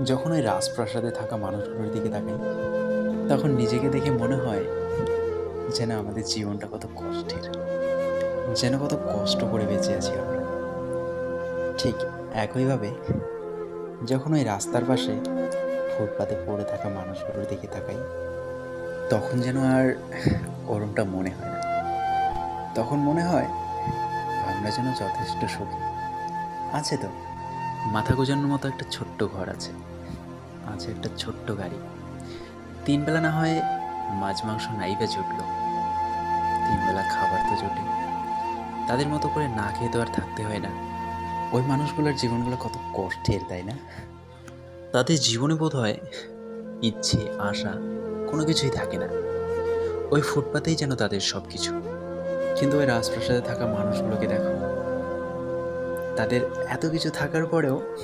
যখন ওই রাজপ্রাসাদে থাকা মানুষগুলোর দিকে তাকাই, তখন নিজেকে দেখে মনে হয় যেন আমাদের জীবনটা কত কষ্টের, যেন কত কষ্ট করে বেঁচে আছি আমরা। ঠিক একইভাবে যখন ওই রাস্তার পাশে ফুটপাতে পড়ে থাকা মানুষগুলোর দিকে তাকাই, তখন যেন আর ওরমটা মনে হয় না। তখন মনে হয় আমরা যেন যথেষ্ট সুখী। আছে তো, মাথা গোজানোর মতো একটা ছোট্ট ঘর আছে, আছে একটা ছোট্ট গাড়ি। ৩ বেলা না হয় মাছ মাংস নাই বা জুটলো, ৩ বেলা খাবার তো জোটে। তাদের মতো করে না খেয়ে তো আর থাকতে হয় না। ওই মানুষগুলোর জীবনগুলো কত কষ্টের, তাই না? তাদের জীবনে বোধহয় ইচ্ছে, আশা কোনো কিছুই থাকে না। ওই ফুটপাতেই যেন তাদের সব কিছু। কিন্তু ওই রাজপ্রাসাদে থাকা মানুষগুলোকে দেখো, তাদের এত কিছু থাকার পরেও